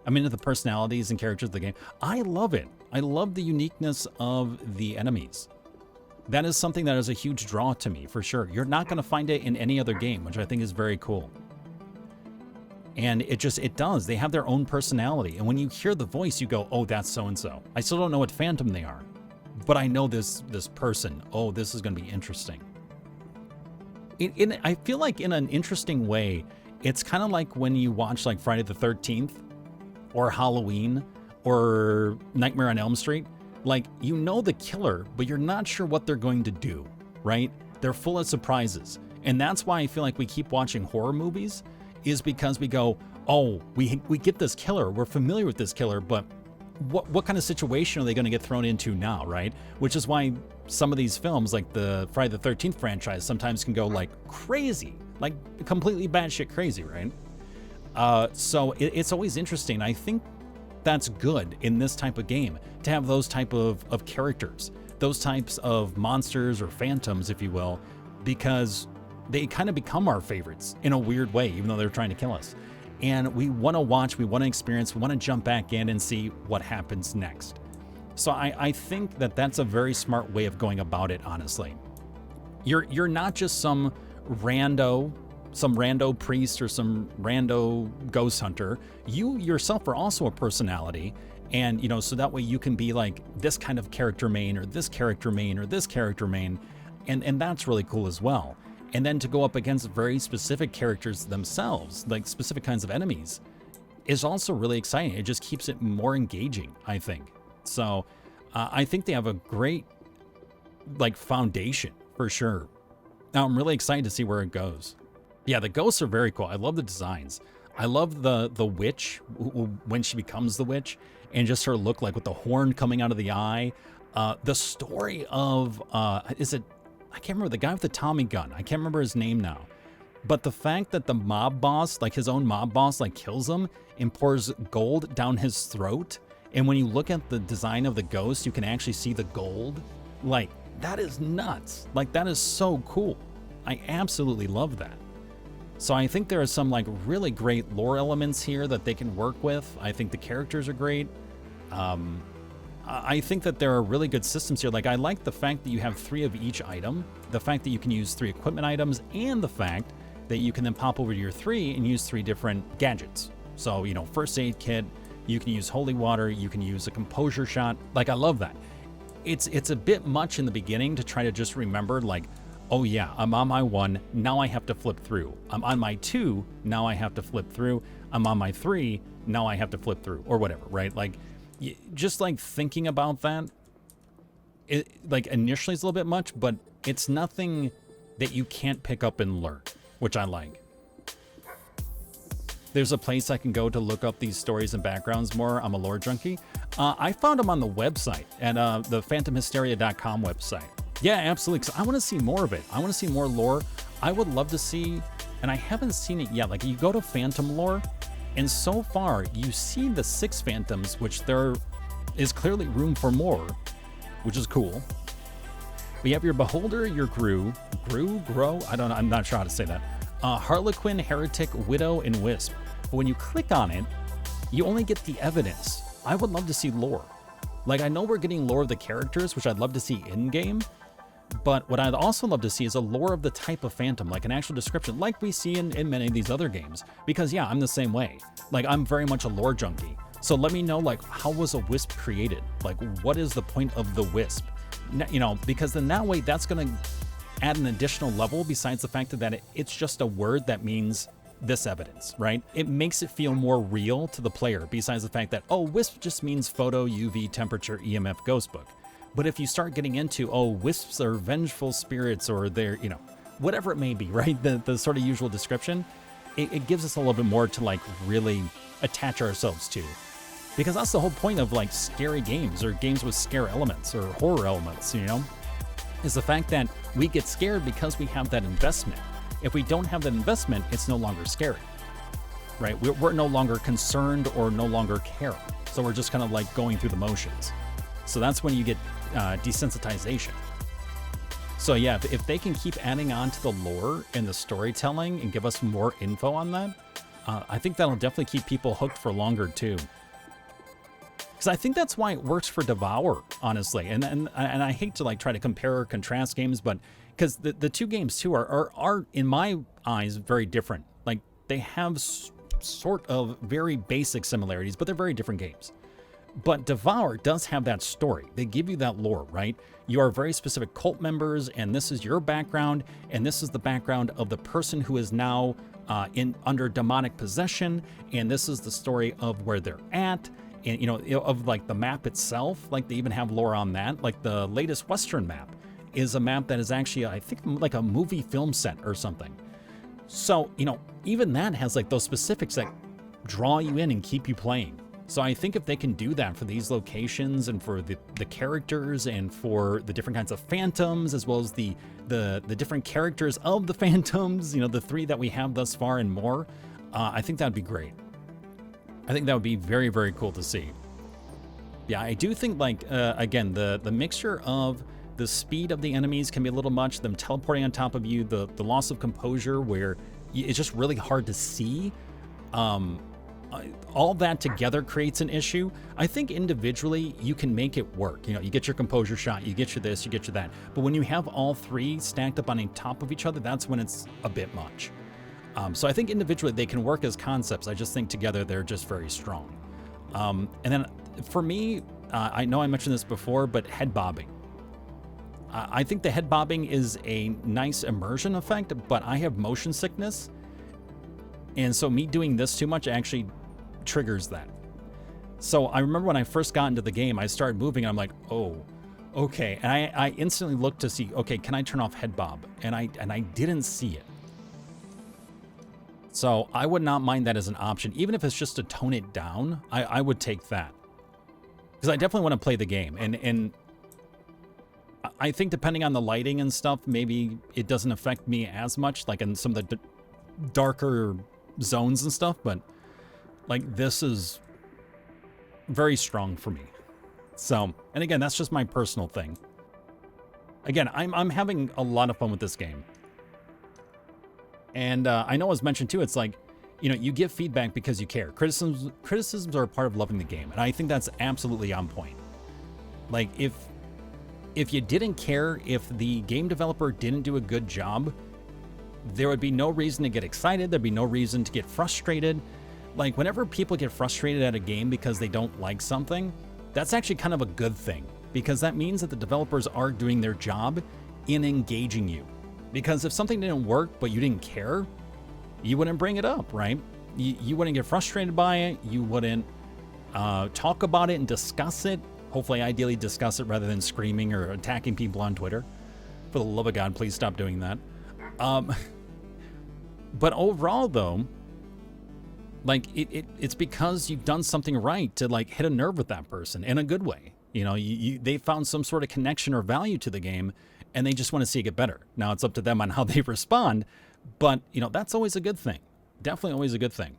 I'm into the personalities and characters of the game. I love it. I love the uniqueness of the enemies. That is something that is a huge draw to me, for sure. You're not going to find it in any other game, which I think is very cool. And it does. They have their own personality. And when you hear the voice, you go, oh, that's so-and-so. I still don't know what Phantom they are, but I know this person. Oh, this is going to be interesting. I feel like in an interesting way, it's kind of like when you watch like Friday the 13th or Halloween or Nightmare on Elm Street. Like, you know the killer, but you're not sure what they're going to do, right? They're full of surprises. And that's why I feel like we keep watching horror movies, is because we go, oh, we get this killer, we're familiar with this killer, but what kind of situation are they going to get thrown into now, right? Which is why some of these films, like the Friday the 13th franchise, sometimes can go like crazy, like completely batshit crazy, right? So it's always interesting. I think that's good in this type of game, to have those type of characters, those types of monsters or phantoms, if you will, because they kind of become our favorites in a weird way, even though they're trying to kill us. And we want to watch, we want to experience, we want to jump back in and see what happens next. So I think that that's a very smart way of going about it, honestly. You're not just some rando priest or some rando ghost hunter. You yourself are also a personality. And, you know, so that way you can be like this kind of character main or this character main or this character main. And that's really cool as well. And then to go up against very specific characters themselves, like specific kinds of enemies, is also really exciting. It just keeps it more engaging, I think. So I think they have a great like foundation for sure. Now I'm really excited to see where it goes. Yeah, the ghosts are very cool. I love the designs. I love the witch when she becomes the witch, and just her look like with the horn coming out of the eye. The story of I can't remember the guy with the Tommy gun. I can't remember his name now. But the fact that the mob boss, like his own mob boss, like kills him and pours gold down his throat. And when you look at the design of the ghost, you can actually see the gold. Like, that is nuts. Like, that is so cool. I absolutely love that. So I think there are some like really great lore elements here that they can work with. I think the characters are great. I think that there are really good systems here. Like, I like the fact that you have 3 of each item, the fact that you can use 3 equipment items, and the fact that you can then pop over to your 3 and use 3 different gadgets. So, you know, first aid kit, you can use holy water, you can use a composure shot. Like, I love that. It's a bit much in the beginning to try to just remember, like, oh yeah, I'm on my 1, now I have to flip through. I'm on my 2, now I have to flip through. I'm on my 3, now I have to flip through, or whatever, right? Like, just like thinking about that, it like initially is a little bit much, but it's nothing that you can't pick up and learn, which I like. There's a place I can go to look up these stories and backgrounds more. I'm a lore junkie. I found them on the website, at the phantomhysteria.com website. Yeah, absolutely, because I want to see more of it. I want to see more lore. I would love to see, and I haven't seen it yet, like you go to Phantom lore, and so far you see the 6 Phantoms, which there is clearly room for more, which is cool. We have your Beholder, your Grow, I don't know, I'm not sure how to say that. Harlequin, Heretic, Widow, and Wisp. But when you click on it, you only get the evidence. I would love to see lore. Like, I know we're getting lore of the characters, which I'd love to see in-game, but what I'd also love to see is a lore of the type of Phantom, like an actual description, like we see in many of these other games. Because yeah, I'm the same way. Like, I'm very much a lore junkie. So let me know, like, how was a Wisp created? Like, what is the point of the Wisp? You know, because then that way, that's going to add an additional level besides the fact that it's just a word that means this evidence, right? It makes it feel more real to the player, besides the fact that, oh, Wisp just means photo, UV, temperature, EMF, ghost book. But if you start getting into, oh, wisps are vengeful spirits, or they're, you know, whatever it may be, right? The sort of usual description, it gives us a little bit more to like really attach ourselves to. Because that's the whole point of like scary games, or games with scare elements or horror elements, you know, is the fact that we get scared because we have that investment. If we don't have that investment, it's no longer scary, right? We're no longer concerned or no longer care. So we're just kind of like going through the motions. So that's when you get desensitization. So yeah, if they can keep adding on to the lore and the storytelling and give us more info on that, I think that'll definitely keep people hooked for longer too. Because I think that's why it works for Devour, honestly. And I hate to like try to compare or contrast games, but because the two games too are in my eyes very different. Like they have sort of very basic similarities, but they're very different games. But Devour does have that story. They give you that lore, right? You are very specific cult members, and this is your background, and this is the background of the person who is now under demonic possession, and this is the story of where they're at, and of like the map itself. Like they even have lore on that. Like the latest Western map is a map that is actually, I think, like a movie film set or something. So even that has like those specifics that draw you in and keep you playing. So I think if they can do that for these locations and for the characters and for the different kinds of phantoms, as well as the different characters of the phantoms, the 3 that we have thus far and more, I think that would be great. I think that would be very, very cool to see. Yeah, I do think like, again, the mixture of the speed of the enemies can be a little much, them teleporting on top of you, the loss of composure where it's just really hard to see. All that together creates an issue. I think individually you can make it work. You get your composure shot, you get your this, you get your that. But when you have all 3 stacked up on top of each other, that's when it's a bit much. So I think individually they can work as concepts. I just think together they're just very strong. And then for me, I know I mentioned this before, but head bobbing. I think the head bobbing is a nice immersion effect, but I have motion sickness. And so me doing this too much actually triggers that. So I remember when I first got into the game, I started moving and I'm like, oh, okay. And I instantly looked to see, okay, can I turn off head bob? And I didn't see it. So I would not mind that as an option. Even if it's just to tone it down, I would take that. Because I definitely want to play the game. And I think depending on the lighting and stuff, maybe it doesn't affect me as much, like in some of the darker zones and stuff, but like this is very strong for me. So, and again, that's just my personal thing. Again, I'm having a lot of fun with this game. And I know as mentioned too, it's like, you give feedback because you care. Criticisms are a part of loving the game, and I think that's absolutely on point. Like if you didn't care, if the game developer didn't do a good job, there would be no reason to get excited. There'd be no reason to get frustrated. Like whenever people get frustrated at a game because they don't like something, that's actually kind of a good thing, because that means that the developers are doing their job in engaging you. Because if something didn't work, but you didn't care, you wouldn't bring it up, right? You wouldn't get frustrated by it. You wouldn't talk about it and discuss it. Hopefully, ideally discuss it rather than screaming or attacking people on Twitter. For the love of God, please stop doing that. But overall, though, like it's because you've done something right to like hit a nerve with that person in a good way. They found some sort of connection or value to the game, and they just want to see it get better. Now it's up to them on how they respond, but that's always a good thing. Definitely always a good thing.